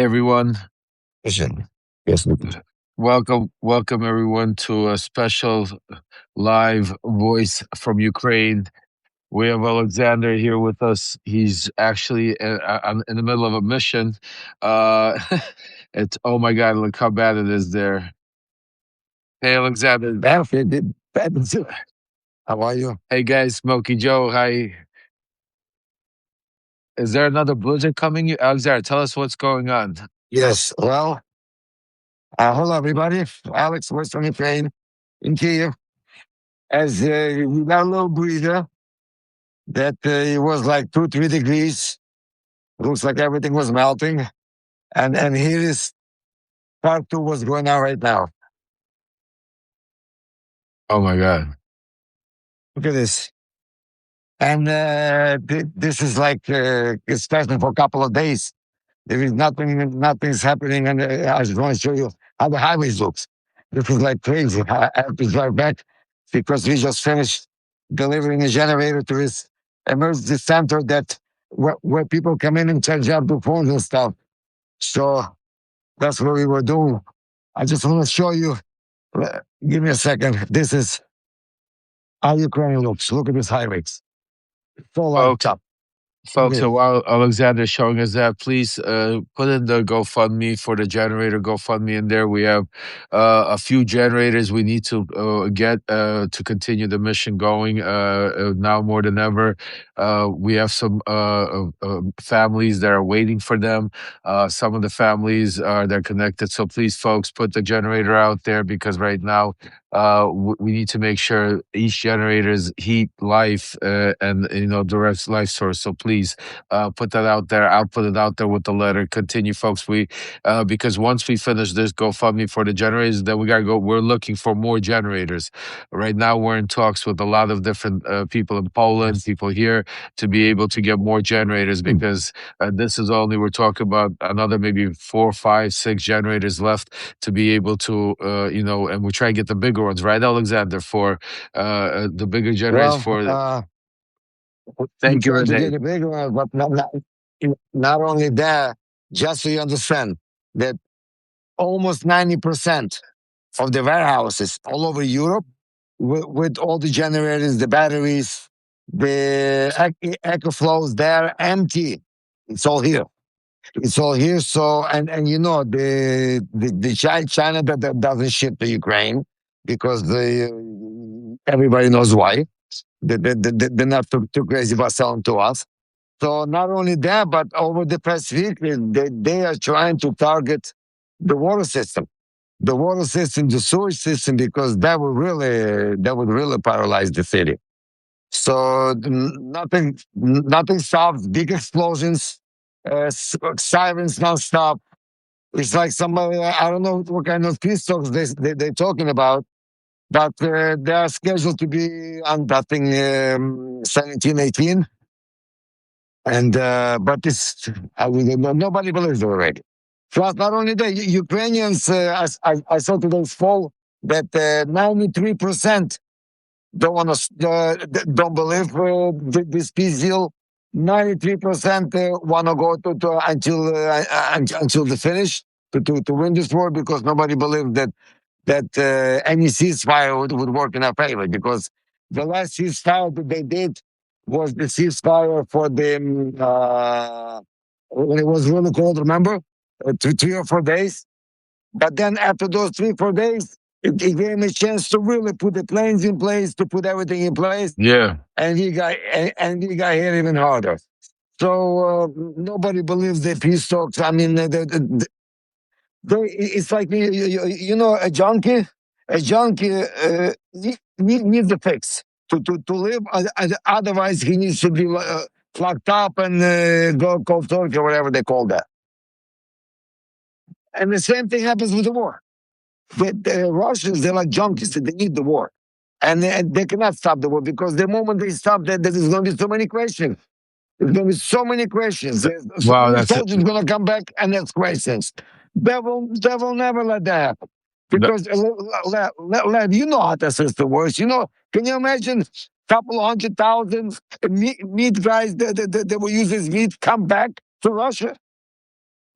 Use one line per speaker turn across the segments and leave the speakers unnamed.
everyone.
Vision. Yes, we did.
Welcome everyone to a special live voice from Ukraine. We have Alexander here with us. He's actually in the middle of a mission. Uh, it's oh my God! Look how bad it is there. Hey, Alexander.
Battlefield did bad too. How are you?
Hey guys, Smokey Joe. Hi. Is there another blizzard coming? Alexander, tell us what's going on.
Yes. Well, hello everybody. Alex, West from Ukraine, in Kiev. As we got a little breather that it was like 2, 3 degrees. Looks like everything was melting, and here is part two what's going on right now.
Oh my God.
Look at this. And this is like especially for a couple of days. There is nothing's happening, and I just want to show you how the highways looks. This is like crazy. I have to drive back because we just finished delivering a generator to this emergency center that where people come in and charge up the phones and stuff. So that's what we were doing. I just want to show you. Give me a second. This is how Ukraine looks. Look at this highways. So light up.
Folks, so while Alexander's showing us that, please put in the GoFundMe for the generator GoFundMe in there. We have a few generators we need to get to continue the mission going now more than ever. We have some families that are waiting for them. Some of the families they're connected. So please, folks, put the generator out there because right now we need to make sure each generator's heat, life, and the rest life source. So please put that out there. I'll put it out there with the letter. Continue, folks. We because once we finish this GoFundMe for the generators, then we gotta go. We're looking for more generators. Right now, we're in talks with a lot of different people in Poland, people here, to be able to get more generators because this is only we're talking about another maybe 4, 5, 6 generators left to be able to and we try and get the bigger ones, right, Alexander, for the bigger generators Thank you,
trying to
Renee.
get a bigger one, but not only that, just so you understand that almost 90% of the warehouses all over Europe with all the generators, the batteries, the echo flows, they're empty. It's all here. It's all here. So, and the China that doesn't ship to Ukraine because everybody knows why. They're not too crazy about selling to us. So not only that, but over the past week, they are trying to target the water system, the sewage system, because that would really paralyze the city. So nothing stops. Big explosions, sirens nonstop. It's like somebody, I don't know what kind of peace talks they're talking about, but they are scheduled to be on that thing 17, 18. And but it's nobody believes it already. Plus, not only that, Ukrainians. I saw today's poll that 93% don't want to don't believe this peace deal. 93% want to go to until the finish to win this war because nobody believes that any ceasefire would work in our favor because the last ceasefire that they did was the ceasefire for the when it was really cold. Remember, 3 or 4 days. But then after those 3 or 4 days, it gave him a chance to really put the planes in place, to put everything in place.
Yeah.
And he got hit even harder. So nobody believes the peace talks. I mean, it's like a junkie. A junkie needs a fix to live. Otherwise, he needs to be locked up and go cold turkey or whatever they call that. And the same thing happens with the war. The Russians, they're like junkies. They need the war. And they cannot stop the war because the moment they stop, there's going to be so many questions. There's going to be so many questions.
Wow,
Many soldiers going to come back and ask questions. They will never let that happen. Because, Lev, you know how the system works. Can you imagine a couple 100,000 meat guys that will use this meat come back to Russia?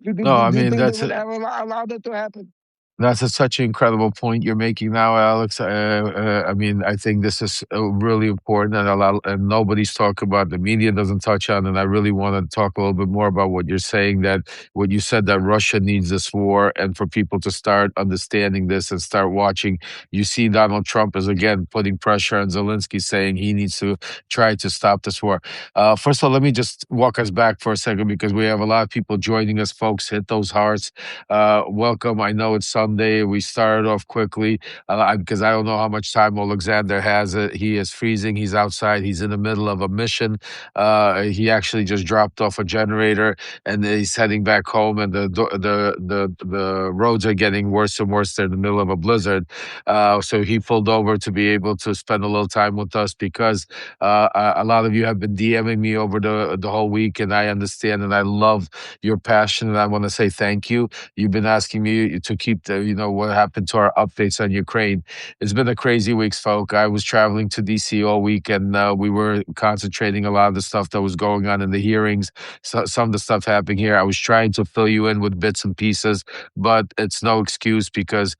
No, I
Do you
mean
think they would ever allow that to happen?
that's such an incredible point you're making now, Alex. I mean, I think this is really important, and a lot, and nobody's talking about. The media doesn't touch on, and I really want to talk a little bit more about what you're saying. That what you said that Russia needs this war, and for people to start understanding this and start watching. You see, Donald Trump is again putting pressure on Zelensky, saying he needs to try to stop this war. First of all, let me just walk us back for a second because we have a lot of people joining us. Folks, hit those hearts. Welcome. I know it's Sunday. We started off quickly because I don't know how much time Oleksandr has. He is freezing. He's outside. He's in the middle of a mission. He actually just dropped off a generator and he's heading back home. And the roads are getting worse and worse. They're in the middle of a blizzard. So he pulled over to be able to spend a little time with us because a lot of you have been DMing me over the whole week, and I understand and I love your passion, and I want to say thank you. You've been asking me to keep what happened to our updates on Ukraine. It's been a crazy week, folk. I was traveling to DC all week, and we were concentrating a lot of the stuff that was going on in the hearings. Some of the stuff happening here, I was trying to fill you in with bits and pieces, but it's no excuse because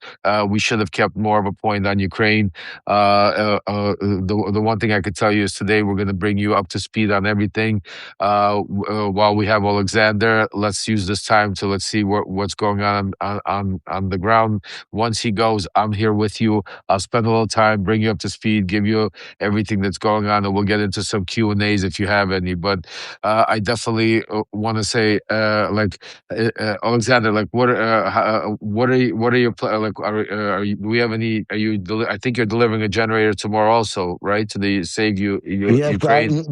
we should have kept more of a point on Ukraine. The one thing I could tell you is today we're going to bring you up to speed on everything. While we have Oleksandr, let's use this time to let's see what's going on the ground. Once he goes, I'm here with you. I'll spend a little time, bring you up to speed, give you everything that's going on, and we'll get into some Q&As if you have any. But I definitely want to say, Alexander, like what are your like are you, do we have any? Are you? I think you're delivering a generator tomorrow, also, right? To the save you
Yes,
Ukraine.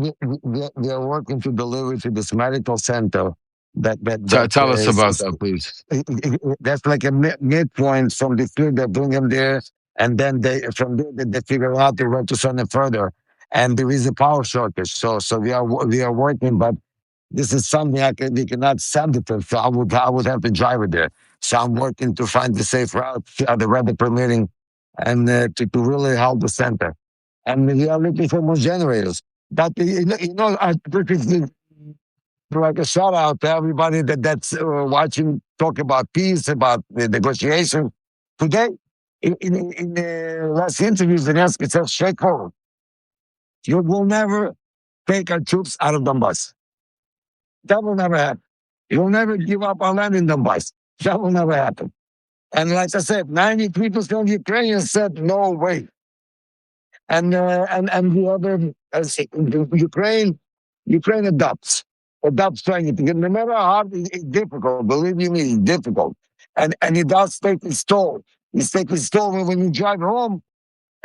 we are working to deliver to this medical center that
Tell us about
is
that, please.
that's like a midpoint from the field. They bring them there, and then they from there they figure out where to send them further. And there is a power shortage, so we are working, but this is something we cannot send it to. So I would have to drive it there. So I'm working to find the safe route, the weather permitting, and to really help the center. And we are looking for more generators. But this is like a shout out to everybody that's watching, talk about peace, about the negotiation. Today, in the last interviews, the ask itself straightforward. You will never take our troops out of Donbass. That will never happen. You'll never give up our land in Donbass. That will never happen. And like I said, 93% of Ukrainians said no way. And the other Ukraine adopts trying it. No matter how hard it's difficult. Believe you me, it's difficult. And it does take its toll. It's taking its toll when you drive home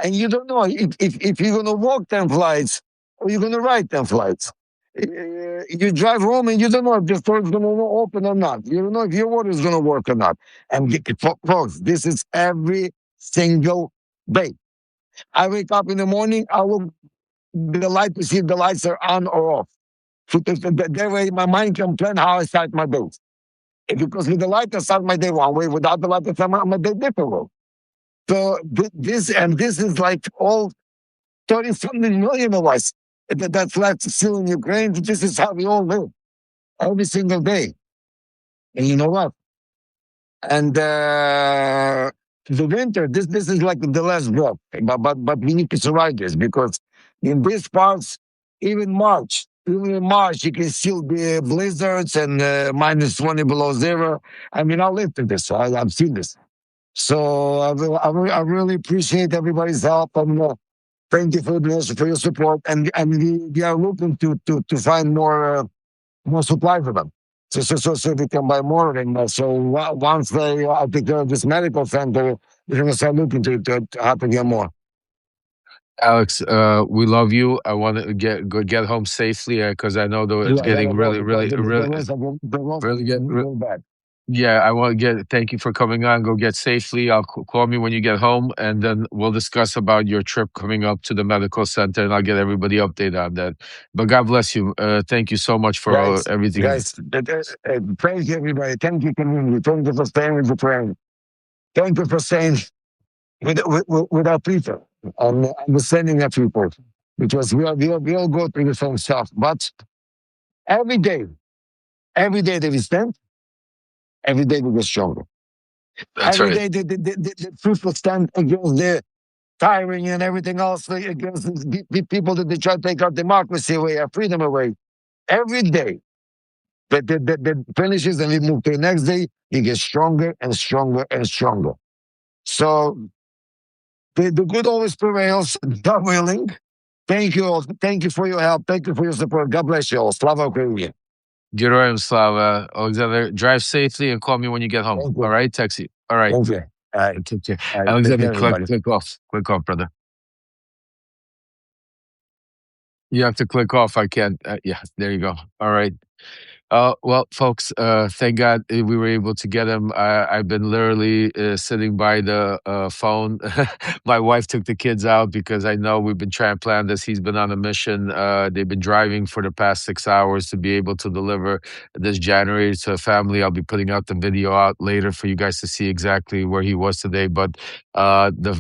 and you don't know if you're going to walk 10 flights or you're going to ride 10 flights. You drive home and you don't know if the store is going to open or not. You don't know if your water is going to work or not. And folks, this is every single day. I wake up in the morning, I look the light to see if the lights are on or off. So that way my mind can plan how I start my day. Because with the light, I start my day one way. Without the light, I start my day different way. So this is like all 30 something million of us that's left still in Ukraine. This is how we all live every single day. And you know what? And the winter, this is like the last drop. But we need to survive this because in these parts, even in March, you can still be blizzards and minus 20 below zero. I mean, I lived through this. I've seen this. So I really appreciate everybody's help and thank you for your support. And we are looking to find more supply for them. So they can buy more of them. So once they take care of this medical center, they're going to start looking to how to get more.
Alex, we love you. I want to get home safely because I know though it's
Yeah, I
getting
gotta go
really,
because
really, really,
the roads are
really get.
getting real bad.
Yeah, I want to get. Thank you for coming on. Go get safely. Call me when you get home, and then we'll discuss about your trip coming up to the medical center, and I'll get everybody updated on that. But God bless you. Thank you so much for everything.
Guys, thank you, everybody. Thank you, community. Thank you for staying with the train. Thank you for staying with our people and understanding our people because we all go through the same stuff. But every day, every day that we spend, Every day we get stronger.
That's
Every
right.
day the truth will stand against the tiring and everything else, against the people that they try to take our democracy away, our freedom away. Every day that finishes and we move to the next day, it gets stronger and stronger and stronger. So the good always prevails. God willing. Thank you all. Thank you for your help. Thank you for your support. God bless you all. Slava Ukraini.
Geroyam Slava. Alexander, drive safely and call me when you get home.
Thank
All
you.
right? Text you. All right.
Thank you. All right.
Take care.
All right. Take
Alexander,
care, everybody.
click off. Click off, brother. You have to click off. I can't. Yeah, there you go. All right. Well, folks, thank God we were able to get him. I've been literally sitting by the phone. My wife took the kids out because I know we've been trying to plan this. He's been on a mission. They've been driving for the past 6 hours to be able to deliver this January to a family. I'll be putting out the video out later for you guys to see exactly where he was today. But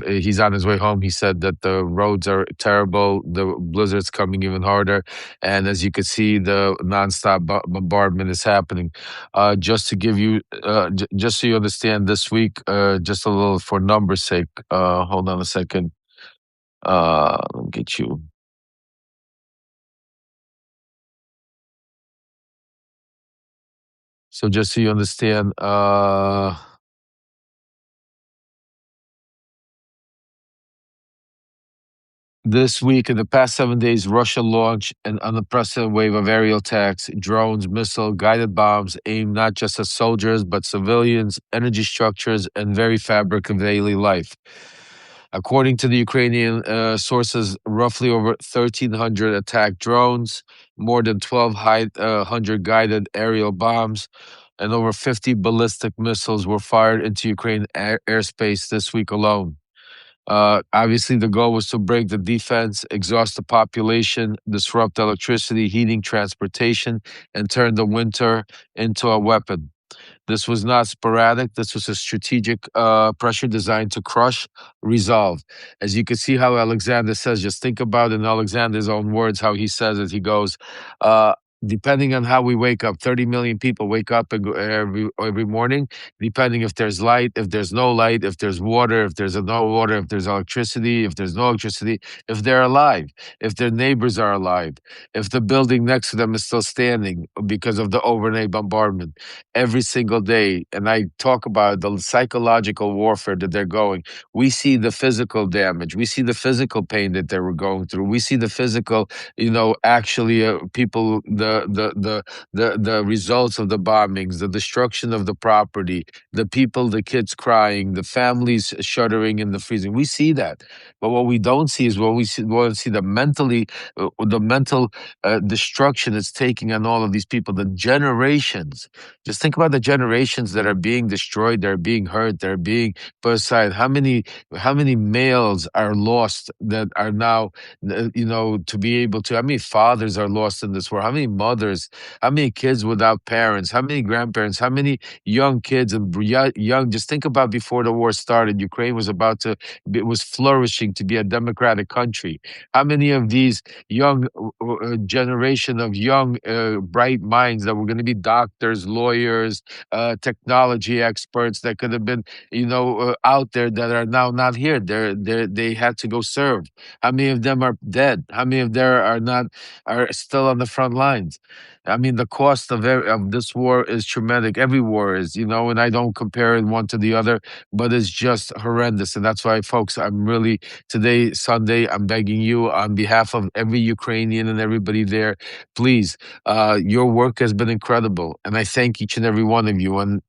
he's on his way home. He said that the roads are terrible. The blizzard's coming even harder. And as you can see, the nonstop bombardment is happening. Just to give you, just so you understand, this week, just a little for numbers' sake. Hold on a second. Let me get you. So just so you understand, this week, in the past 7 days, Russia launched an unprecedented wave of aerial attacks, drones, missile, guided bombs aimed not just at soldiers, but civilians, energy structures, and very fabric of daily life. According to the Ukrainian sources, roughly over 1,300 attack drones, more than 1,200 guided aerial bombs, and over 50 ballistic missiles were fired into Ukraine airspace this week alone. Obviously, the goal was to break the defense, exhaust the population, disrupt electricity, heating, transportation, and turn the winter into a weapon. This was not sporadic. This was a strategic pressure designed to crush, resolve. As you can see, how Alexander says, just think about in Alexander's own words how he says it. He goes, uh, depending on how we wake up, 30 million people wake up every morning, depending if there's light, if there's no light, if there's water, if there's no water, if there's electricity, if there's no electricity, if they're alive, if their neighbors are alive, if the building next to them is still standing because of the overnight bombardment every single day. And I talk about the psychological warfare that they're going. We see the physical damage. We see the physical pain that they were going through. We see the physical, actually people, the results of the bombings, the destruction of the property, the people, the kids crying, the families shuddering in the freezing. We see that. But what we don't see is what we see the mental destruction it's taking on all of these people, the generations. Just think about the generations that are being destroyed, they're being hurt, they're being put aside. How many males are lost that are now, to be able to? How many fathers are lost in this war? How many mothers? How many kids without parents? How many grandparents? How many young kids and young? Just think about before the war started. Ukraine was it was flourishing to be a democratic country. How many of these young generation of young, bright minds that were going to be doctors, lawyers, technology experts that could have been, out there that are now not here. They had to go serve. How many of them are dead? How many of them are still on the front lines? I mean, the cost of this war is traumatic. Every war is, and I don't compare it one to the other, but it's just horrendous. And that's why, folks, I'm really today, Sunday, I'm begging you on behalf of every Ukrainian and everybody there, please, your work has been incredible. And I thank each and every one of you. And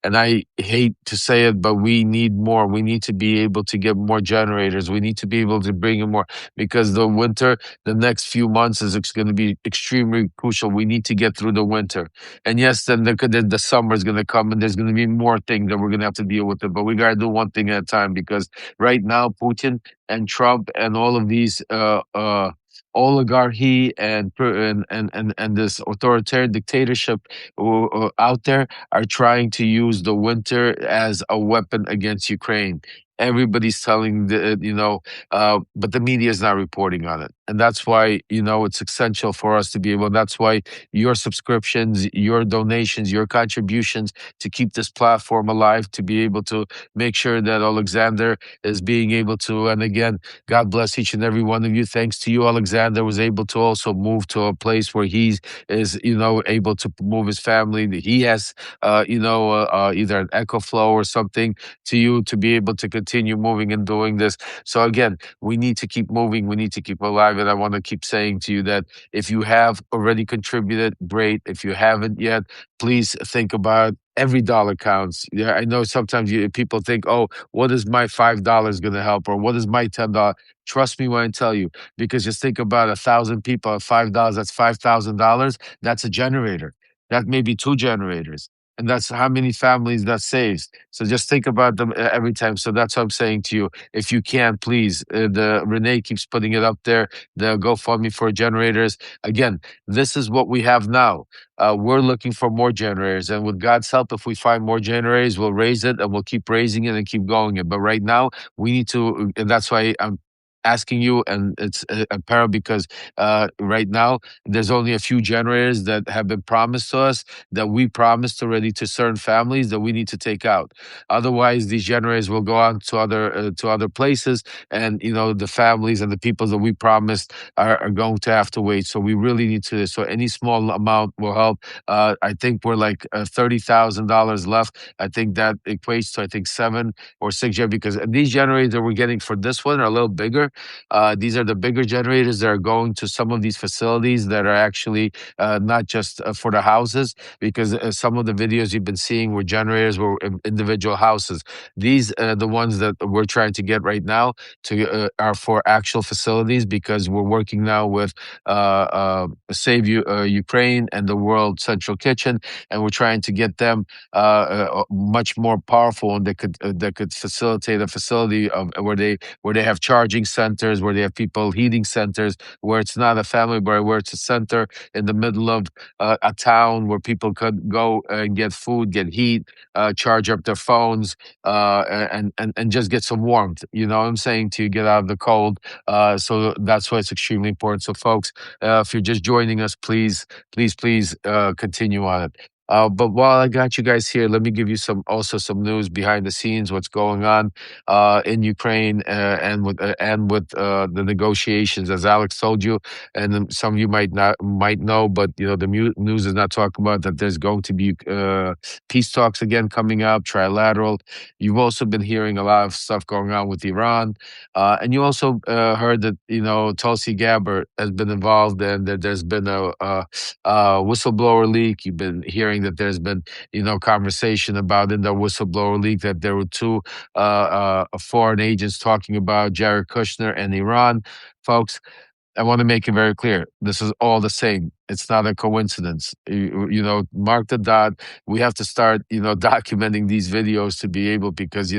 I hate to say it, but we need more. We need to be able to get more generators. We need to be able to bring in more because the winter, the next few months is going to be extremely crucial. We need to get through the winter. And yes, then the summer is going to come and there's going to be more things that we're going to have to deal with it. But we got to do one thing at a time because right now, Putin and Trump and all of these oligarchy and this authoritarian dictatorship out there are trying to use the winter as a weapon against Ukraine. Everybody's telling but the media is not reporting on it, and that's why it's essential for us to be able. That's why your subscriptions, your donations, your contributions to keep this platform alive, to be able to make sure that Alexander is being able to. And again, God bless each and every one of you. Thanks to you, Alexander was able to also move to a place where he is, able to move his family. He has, either an echo flow or something to you to be able to continue moving and doing this. So again, we need to keep moving. We need to keep alive. And I want to keep saying to you that if you have already contributed, great. If you haven't yet, please think about every dollar counts. Yeah, I know sometimes people think, oh, what is my $5 going to help, or what is my $10? Trust me when I tell you, because just think about 1,000 people at $5. That's $5,000. That's a generator. That may be two generators, and that's how many families that saves. So just think about them every time. So that's what I'm saying to you. If you can, please, the Renee keeps putting it up there. The GoFundMe for generators. Again, this is what we have now. We're looking for more generators, and with God's help, if we find more generators, we'll raise it and we'll keep raising it and keep going it. But right now, we need to, and that's why I'm asking you, and it's apparent because right now there's only a few generators that have been promised to us, that we promised already to certain families, that we need to take out. Otherwise, these generators will go on to other places, and the families and the people that we promised are going to have to wait. So we really need to. So any small amount will help. I think we're like $30,000 left. I think that equates to, I think, 7 or 6 because these generators that we're getting for this one are a little bigger. These are the bigger generators that are going to some of these facilities that are actually not just for the houses, because some of the videos you've been seeing where generators were in individual houses. These the ones that we're trying to get right now to are for actual facilities, because we're working now with Save Ukraine and the World Central Kitchen, and we're trying to get them much more powerful, and that could facilitate a facility of where they have charging centers, where they have people heating centers, where it's not a family bar, where it's a center in the middle of a town where people could go and get food, get heat, charge up their phones, and just get some warmth. You know what I'm saying? To get out of the cold. So that's why it's extremely important. So, folks, if you're just joining us, please continue on it. But while I got you guys here, let me give you some news behind the scenes, what's going on in Ukraine, and with the negotiations, as Alex told you, and then some of you might know, but the news is not talking about that. There's going to be peace talks again coming up, trilateral. You've also been hearing a lot of stuff going on with Iran, and you also heard that Tulsi Gabbard has been involved, and that there's been a whistleblower leak. You've been hearing that there's been conversation about, in the whistleblower leak, that there were two foreign agents talking about Jared Kushner and Iran. Folks, I want to make it very clear. This is all the same. It's not a coincidence. Mark the dot. We have to start, documenting these videos to be able, because,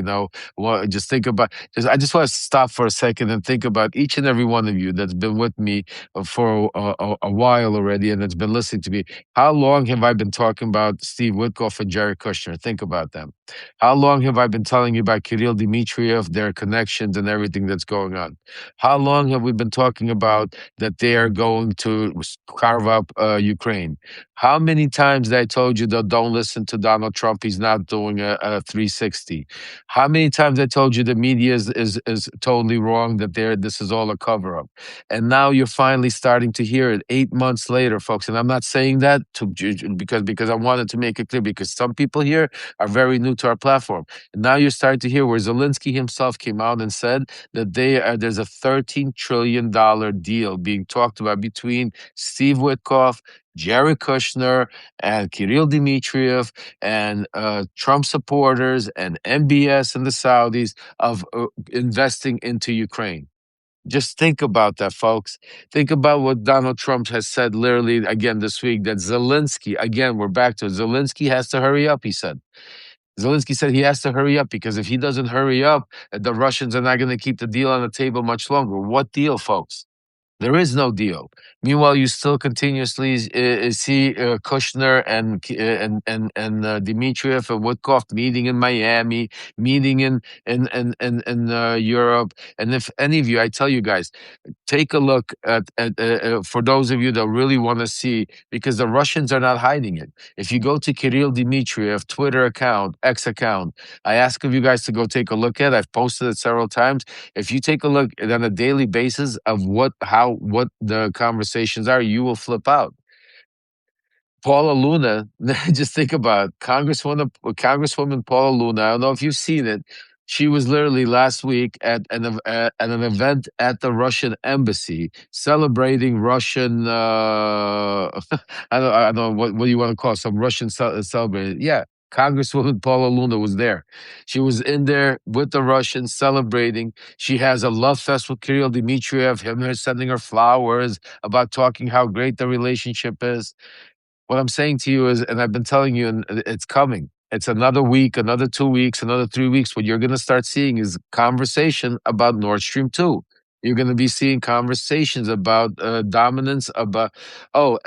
well, just think about, I just want to stop for a second and think about each and every one of you that's been with me for a while already, and that's been listening to me. How long have I been talking about Steve Witkoff and Jared Kushner? Think about them. How long have I been telling you about Kirill Dmitriev, their connections and everything that's going on? How long have we been talking about that they are going to carve up Ukraine? How many times did I told you that don't listen to Donald Trump? He's not doing a 360. How many times I told you the media is totally wrong, that this is all a cover up? And now you're finally starting to hear it 8 months later, folks. And I'm not saying that because I wanted to make it clear, because some people here are very new to our platform. And now you're starting to hear where Zelensky himself came out and said that there's a $13 trillion deal being talked about between Steve Witkoff, Jared Kushner, and Kirill Dmitriev, and Trump supporters, and MBS and the Saudis, of investing into Ukraine. Just think about that, folks. Think about what Donald Trump has said literally again this week, that Zelensky, again, we're back to it. Zelensky has to hurry up, he said. Zelensky said he has to hurry up, because if he doesn't hurry up, the Russians are not going to keep the deal on the table much longer. What deal, folks? There is no deal. Meanwhile, you still continuously see Kushner and Dmitriev and Witkoff meeting in Miami, meeting in Europe. And if any of you, I tell you guys, take a look at for those of you that really want to see, because the Russians are not hiding it. If you go to Kirill Dmitriev Twitter account, X account, I ask of you guys to go take a look at. I've posted it several times. If you take a look on a daily basis of what the conversations are, you will flip out. Paula Luna, just think about it. Congresswoman Paula Luna. I don't know if you've seen it. She was literally last week at an event at the Russian embassy celebrating Russian. I don't know what you want to call it, some Russian celebrating. Yeah, Congresswoman Paula Luna was there. She was in there with the Russians celebrating. She has a love fest with Kirill Dmitriev. Him and her sending her flowers about talking how great the relationship is. What I'm saying to you is, and I've been telling you, and it's coming. It's another week, another 2 weeks, another 3 weeks. What you're going to start seeing is conversation about Nord Stream 2. You're going to be seeing conversations about dominance. About, oh,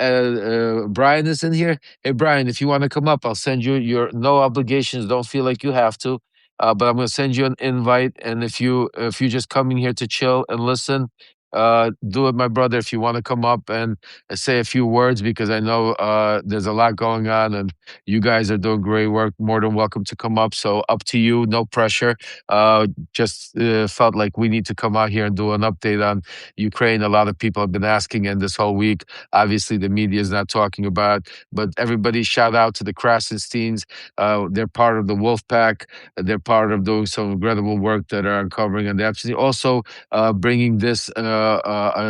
Brian is in here. Hey, Brian, if you want to come up, I'll send you your no obligations. Don't feel like you have to, but I'm going to send you an invite. And if you just coming here to chill and listen, do it, my brother. If you want to come up and say a few words, because I know there's a lot going on and you guys are doing great work. More than welcome to come up. So up to you, no pressure. Just felt like we need to come out here and do an update on Ukraine. A lot of people have been asking, and this whole week, obviously the media is not talking about. But everybody, shout out to the Krasensteins. They're part of the Wolfpack. They're part of doing some incredible work that are uncovering on the Epstein. Also, bringing this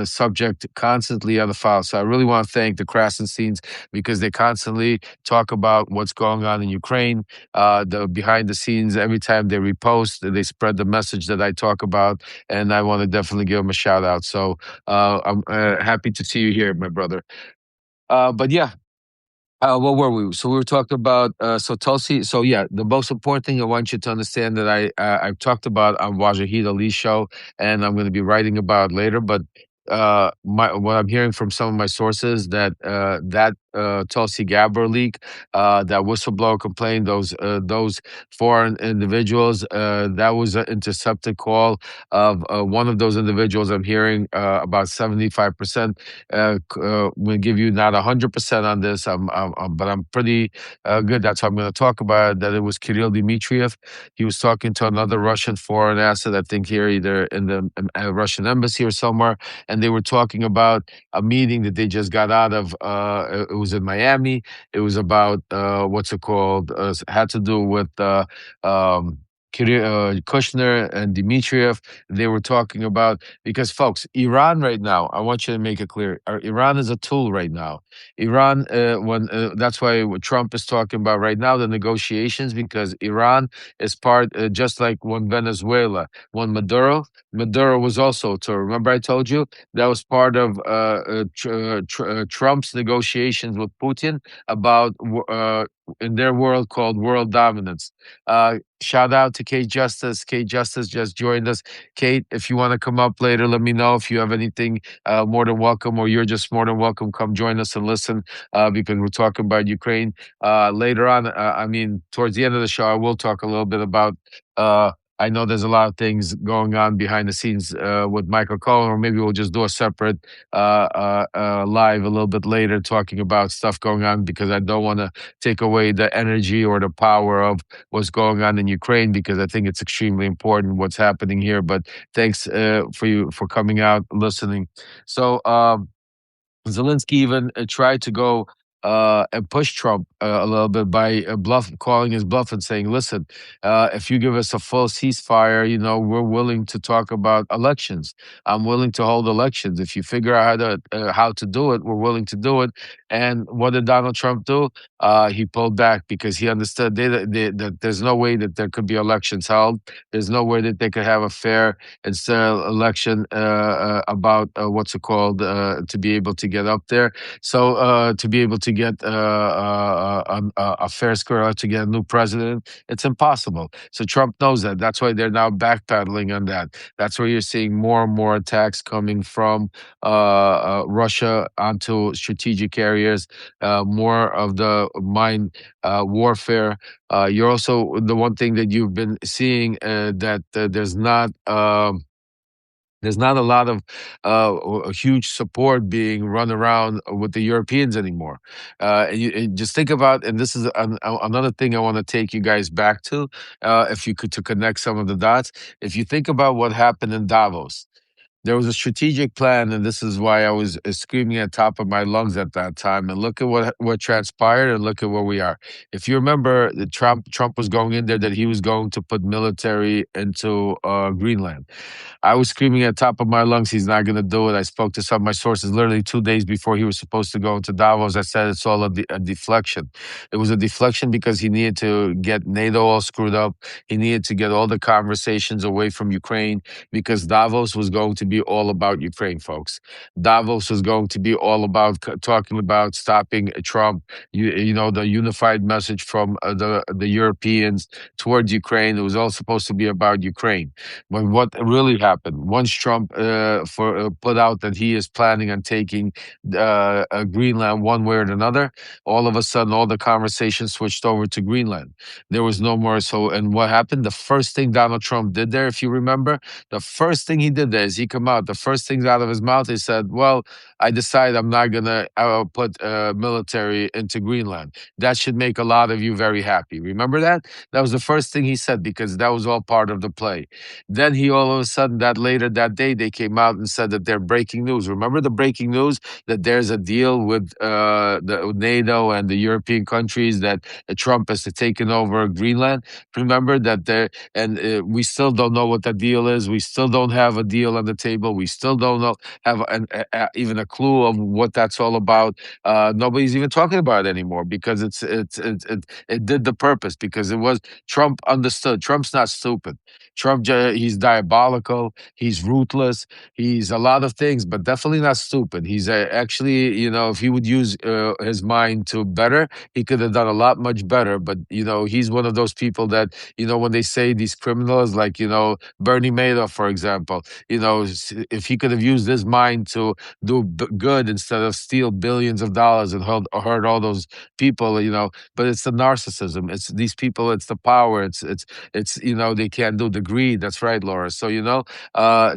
subject constantly on the file. So I really want to thank the Krasensteins because they constantly talk about what's going on in Ukraine, the behind the scenes. Every time they repost, they spread the message that I talk about, and I want to definitely give them a shout out. So I'm happy to see you here, my brother. But yeah, what were we? So we were talking about so Tulsi. So yeah, the most important thing I want you to understand that I've talked about on Wajahid Ali's show, and I'm going to be writing about later. But what I'm hearing from some of my sources that Tulsi Gabbard leak, that whistleblower complaint, those foreign individuals, that was an intercepted call of one of those individuals. I'm hearing about 75%. We'll give you not 100% on this, but I'm pretty good. That's how I'm going to talk about it, that it was Kirill Dmitriev. He was talking to another Russian foreign asset, I think here, either in the Russian embassy or somewhere, and they were talking about a meeting that they just got out of. It was in Miami. It was about what's it called? Had to do with Kushner and Dmitriev. They were talking about, because folks, Iran right now, I want you to make it clear, Iran is a tool right now. Iran, when that's why what Trump is talking about right now, the negotiations, because Iran is part, just like when Venezuela, when Maduro was also a tool. Remember, I told you that was part of Trump's negotiations with Putin about in their world called world dominance. Shout out to Kate Justice. Kate Justice just joined us. Kate, if you want to come up later, let me know. If you have anything, more than welcome, or you're just more than welcome. Come join us and listen, because we're talking about Ukraine. Later on, I mean, towards the end of the show, I will talk a little bit about. I know there's a lot of things going on behind the scenes with Michael Cohen, or maybe we'll just do a separate live a little bit later talking about stuff going on, because I don't want to take away the energy or the power of what's going on in Ukraine, because I think it's extremely important what's happening here. But thanks for you for coming out, listening. So Zelensky even tried to go and push Trump a little bit by calling his bluff and saying, "Listen, if you give us a full ceasefire, you know, we're willing to talk about elections. I'm willing to hold elections. If you figure out how to do it, we're willing to do it." And what did Donald Trump do? He pulled back because he understood that there's no way that there could be elections held. There's no way that they could have a fair and fair election about what's it called, to be able to get up there. So to be able to get a fair square to get a new president. It's impossible. So Trump knows that. That's why they're now backpedaling on that. That's where you're seeing more and more attacks coming from Russia onto strategic areas, more of the mind warfare. You're also the one thing that you've been seeing that there's not a lot of a huge support being run around with the Europeans anymore. And just think about, and this is another thing I want to take you guys back to, if you could to connect some of the dots. If you think about what happened in Davos, there was a strategic plan, and this is why I was screaming at top of my lungs at that time. And look at what transpired, and look at where we are. If you remember, Trump was going in there that he was going to put military into Greenland. I was screaming at the top of my lungs, he's not going to do it. I spoke to some of my sources literally 2 days before he was supposed to go into Davos. I said it's all a deflection. It was a deflection because he needed to get NATO all screwed up. He needed to get all the conversations away from Ukraine because Davos was going to be all about Ukraine, folks. Davos was going to be all about talking about stopping Trump. You know, the unified message from the Europeans towards Ukraine. It was all supposed to be about Ukraine. But what really happened once Trump put out that he is planning on taking Greenland one way or another, all of a sudden all the conversation switched over to Greenland. There was no more. So, and what happened? The first thing Donald Trump did there, if you remember, the first thing he did there is he come out. The first things out of his mouth, he said, "Well, I decided I'm not gonna put military into Greenland." That should make a lot of you very happy. Remember that? That was the first thing he said because that was all part of the play. Then he all of a sudden that later that day they came out and said that they're breaking news. Remember the breaking news that there's a deal with the NATO and the European countries that Trump has taken over Greenland. Remember that there and we still don't know what the deal is. We still don't have a deal on the table. We still don't know have even a clue of what that's all about. Nobody's even talking about it anymore because it did the purpose because it was Trump understood. Trump's not stupid. He's diabolical. He's ruthless. He's a lot of things, but definitely not stupid. He's actually, you know, if he would use his mind to better, he could have done a lot much better. But you know, he's one of those people that, you know, when they say these criminals, like you know Bernie Madoff, for example, you know, if he could have used his mind to do good instead of steal billions of dollars and hurt all those people, you know. But it's the narcissism. It's these people. It's the power. It's you know they can't do the greed. That's right, Laura. So you know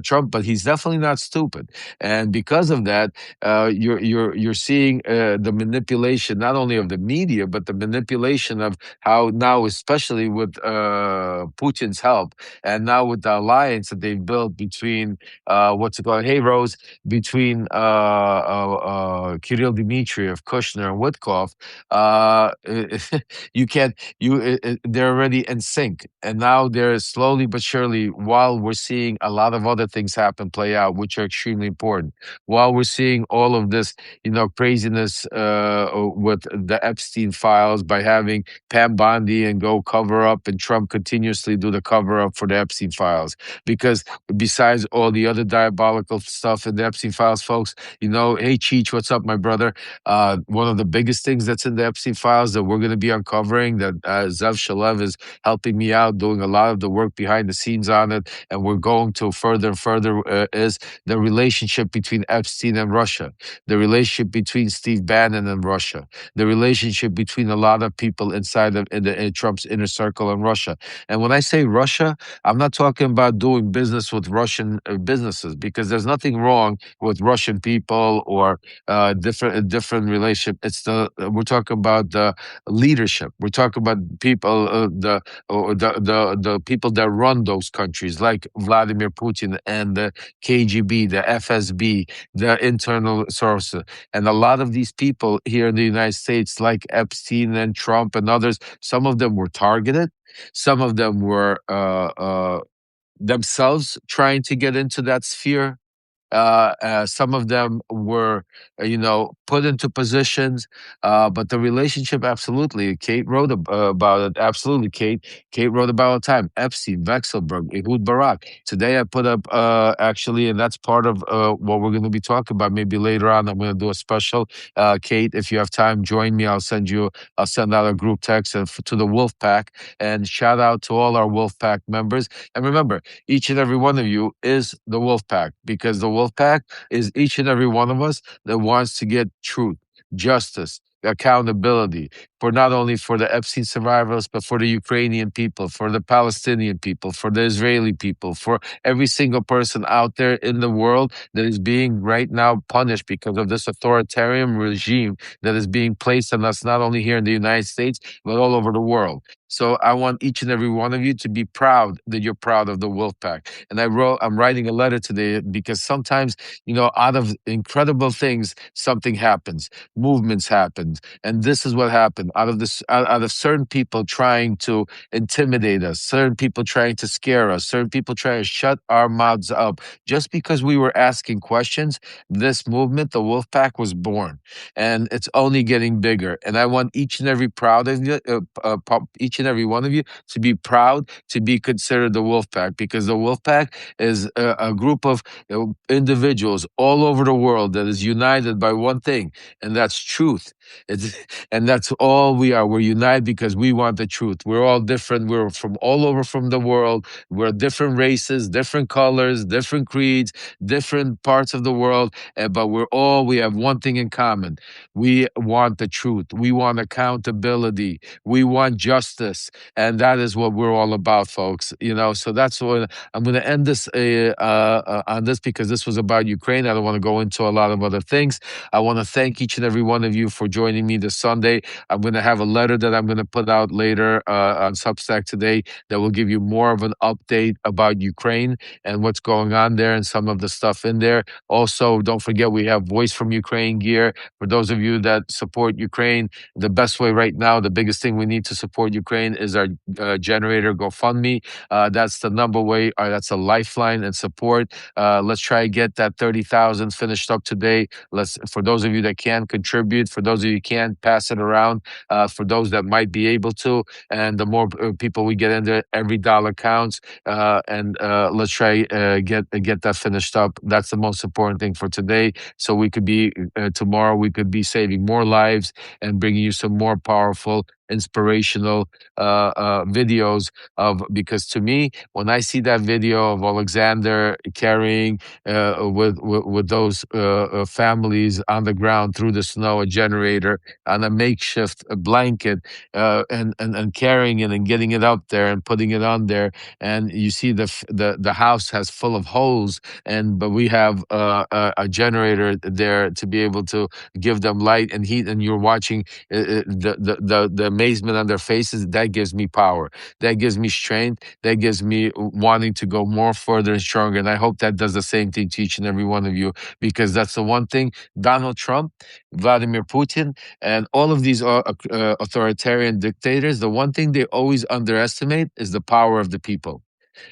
Trump, but he's definitely not stupid, and because of that, you're seeing the manipulation not only of the media but the manipulation of how now, especially with Putin's help, and now with the alliance that they've built between what's it called? Hey Rose, between Kirill Dmitriev, Kushner, and Witkoff, you can't they're already in sync, and now they're slowly but surely, while we're seeing a lot of other things happen play out which are extremely important, while we're seeing all of this, you know, craziness with the Epstein files by having Pam Bondi and go cover up and Trump continuously do the cover up for the Epstein files, because besides all the other diabolical stuff in the Epstein files, folks, you know, hey Cheech, what's up, my brother? One of the biggest things that's in the Epstein files that we're going to be uncovering, that Zev Shalev is helping me out, doing a lot of the work behind the scenes on it, and we're going to further and further, is the relationship between Epstein and Russia, the relationship between Steve Bannon and Russia, the relationship between a lot of people inside of in Trump's inner circle in Russia. And when I say Russia, I'm not talking about doing business with Russian businesses, because there's nothing wrong with Russian people or different relationship. It's the we're talking about the leadership. We're talking about people, the people that run those countries, like Vladimir Putin and the KGB, the FSB, the internal sources, and a lot of these people here in the United States, like Epstein and Trump and others. Some of them were targeted. Some of them were themselves trying to get into that sphere Some of them were, put into positions, but the relationship, absolutely. Kate wrote about it. Absolutely, Kate. Kate wrote about it all the time. Epstein, Vexelberg, Ehud Barak. Today I put up, actually, and that's part of what we're going to be talking about. Maybe later on, I'm going to do a special. Kate, if you have time, join me. I'll send out a group text to the Wolfpack, and shout out to all our Wolfpack members. And remember, each and every one of you is the Wolfpack, because the Wolfpack is each and every one of us that wants to get truth, justice, accountability, for not only for the Epstein survivors, but for the Ukrainian people, for the Palestinian people, for the Israeli people, for every single person out there in the world that is being right now punished because of this authoritarian regime that is being placed on us, not only here in the United States, but all over the world. So I want each and every one of you to be proud that you're proud of the Wolfpack. And I'm writing a letter today because sometimes, out of incredible things, something happens, movements happen. And this is what happened out of certain people trying to intimidate us, certain people trying to scare us, certain people trying to shut our mouths up. Just because we were asking questions, this movement, the Wolfpack, was born, and it's only getting bigger. And I want each and every proud of you, each and every one of you, to be proud to be considered the Wolfpack, because the Wolfpack is a group of individuals all over the world that is united by one thing, and that's truth. It's, and that's all we are. We're united because we want the truth. We're all different. We're from all over from the world. We're different races, different colors, different creeds, different parts of the world, but we have one thing in common. We want the truth. We want accountability. We want justice. And that is what we're all about, folks. So that's what I'm going to end this on this, because this was about Ukraine. I don't want to go into a lot of other things. I want to thank each and every one of you for joining me this Sunday. I'm going to have a letter that I'm going to put out later on Substack today that will give you more of an update about Ukraine and what's going on there and some of the stuff in there. Also, don't forget, we have Voice from Ukraine gear. For those of you that support Ukraine, the best way right now, the biggest thing we need to support Ukraine is our generator GoFundMe. That's the number way. That's a lifeline and support. Let's try to get that 30,000 finished up today. For those of you that can contribute, for those of you who can, pass it around. For those that might be able to, and the more people we get in there, every dollar counts. And let's try get that finished up. That's the most important thing for today. So we could be tomorrow. We could be saving more lives and bringing you some more powerful, inspirational videos because to me, when I see that video of Oleksandr carrying with those families on the ground through the snow, a generator on a makeshift blanket, and carrying it and getting it up there and putting it on there, and you see the house has full of holes, but we have a generator there to be able to give them light and heat, and you're watching the amazement on their faces. That gives me power. That gives me strength. That gives me wanting to go more further and stronger. And I hope that does the same thing to each and every one of you, because that's the one thing Donald Trump, Vladimir Putin, and all of these authoritarian dictators, the one thing they always underestimate is the power of the people.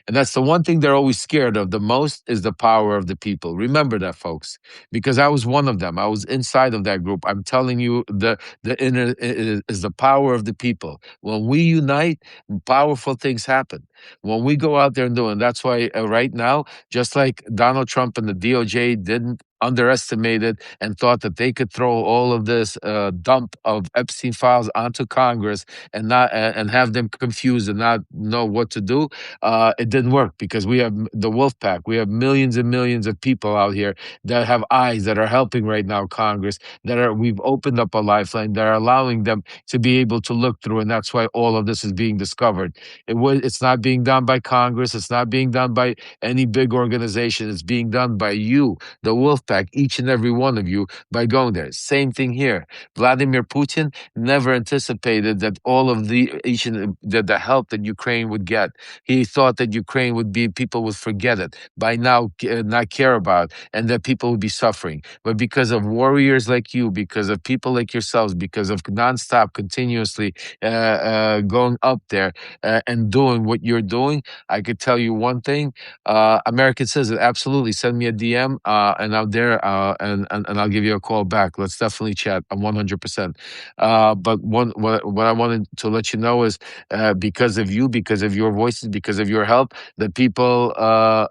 And that's the one thing they're always scared of the most, is the power of the people. Remember that, folks, because I was one of them. I was inside of that group. I'm telling you, the inner is the power of the people. When we unite, powerful things happen. When we go out there and do, and that's why right now, just like Donald Trump and the DOJ didn't underestimated and thought that they could throw all of this dump of Epstein files onto Congress and not and have them confused and not know what to do. It didn't work, because we have the Wolfpack. We have millions and millions of people out here that have eyes, that are helping right now Congress. We've opened up a lifeline that are allowing them to be able to look through, and that's why all of this is being discovered. It's not being done by Congress. It's not being done by any big organization. It's being done by you, the Wolfpack. Wolfpack, each and every one of you, by going there. Same thing here. Vladimir Putin never anticipated that all of the help that Ukraine would get. He thought that Ukraine would be people would forget it by now, not care about, and that people would be suffering. But because of warriors like you, because of people like yourselves, because of nonstop, continuously going up there and doing what you're doing, I could tell you one thing. American Citizen, absolutely. Send me a DM and out there, and I'll give you a call back. Let's definitely chat. I'm 100%. But what I wanted to let you know is because of you, because of your voices, because of your help, the people are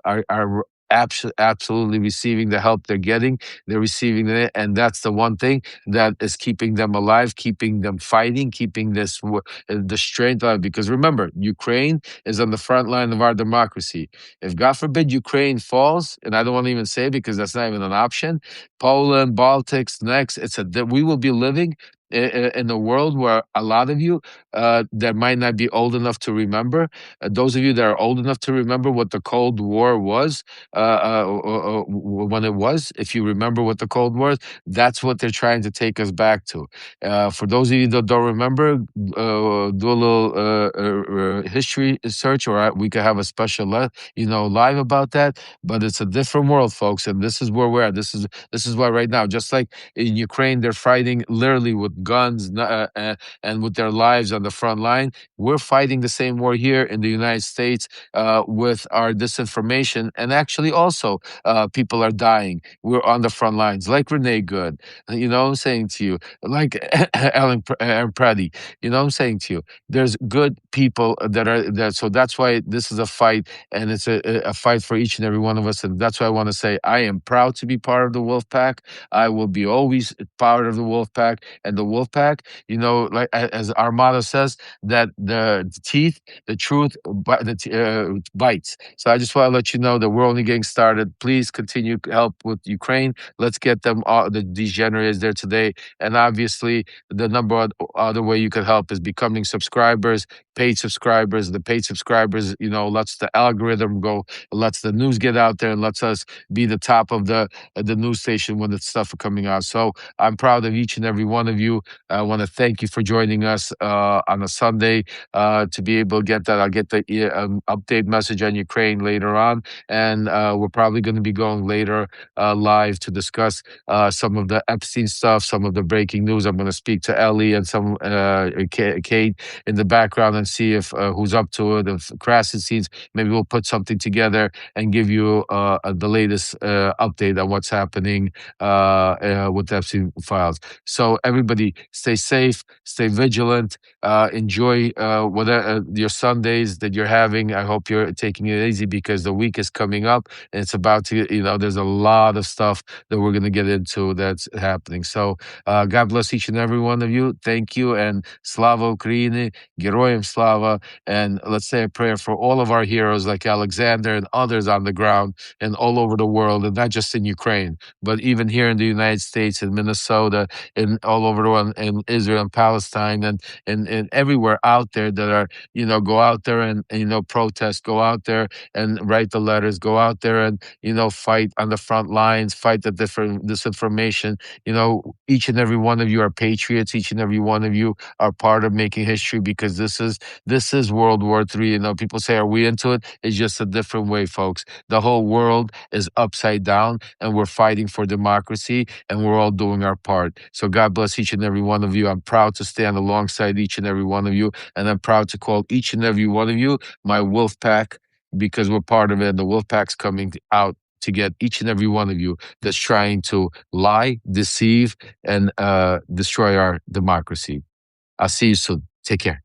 absolutely receiving the help they're getting. They're receiving it, and that's the one thing that is keeping them alive, keeping them fighting, keeping the strength alive. Because remember, Ukraine is on the front line of our democracy. If God forbid Ukraine falls, and I don't want to even say it because that's not even an option, Poland, Baltics, next, we will be living in a world where a lot of you that might not be old enough to remember, those of you that are old enough to remember what the Cold War was, when it was, if you remember what the Cold War is, that's what they're trying to take us back to. For those of you that don't remember, do a little history search, or we could have a special, live about that. But it's a different world, folks, and this is where we're at. This is why right now, just like in Ukraine, they're fighting literally with guns and with their lives on the front line. We're fighting the same war here in the United States with our disinformation, and actually also people are dying. We're on the front lines, like Renee Good. You know what I'm saying to you, like Aaron Praddy. You know what I'm saying to you. There's good people that are there, so that's why this is a fight, and it's a fight for each and every one of us. And that's why I want to say I am proud to be part of the Wolfpack. I will be always part of the Wolfpack, and the Wolfpack, like as our motto says, that the teeth, the truth, bites. So I just want to let you know that we're only getting started. Please continue to help with Ukraine. Let's get them all, the degenerates there today. And obviously, the number other way you can help is becoming subscribers, paid subscribers. The paid subscribers, lets the algorithm go, lets the news get out there, and lets us be the top of the news station when the stuff are coming out. So I'm proud of each and every one of you. I want to thank you for joining us on a Sunday to be able to get that. I'll get the update message on Ukraine later on, and we're probably going to be going later live to discuss some of the Epstein stuff, some of the breaking news. I'm going to speak to Ellie and some Kate in the background and see if who's up to it. If Crassus scenes, maybe we'll put something together and give you the latest update on what's happening with the Epstein files. So everybody, stay safe, stay vigilant, enjoy whatever your Sundays that you're having. I hope you're taking it easy because the week is coming up and it's about to, there's a lot of stuff that we're going to get into that's happening. So God bless each and every one of you. Thank you, and Slava Ukraini, Geroyam Slava. And let's say a prayer for all of our heroes like Oleksandr and others on the ground and all over the world, and not just in Ukraine, but even here in the United States, in Minnesota, and all over the world, in Israel and Palestine, and everywhere out there that are, go out there and protest, go out there and write the letters, go out there and, fight on the front lines, fight the different disinformation. Each and every one of you are patriots. Each and every one of you are part of making history, because this is World War III. People say, are we into it? It's just a different way, folks. The whole world is upside down, and we're fighting for democracy, and we're all doing our part. So God bless each and every one of you. I'm proud to stand alongside each and every one of you, and I'm proud to call each and every one of you my wolf pack, because we're part of it. And the wolf pack's coming out to get each and every one of you that's trying to lie, deceive, and destroy our democracy. I'll see you soon. Take care.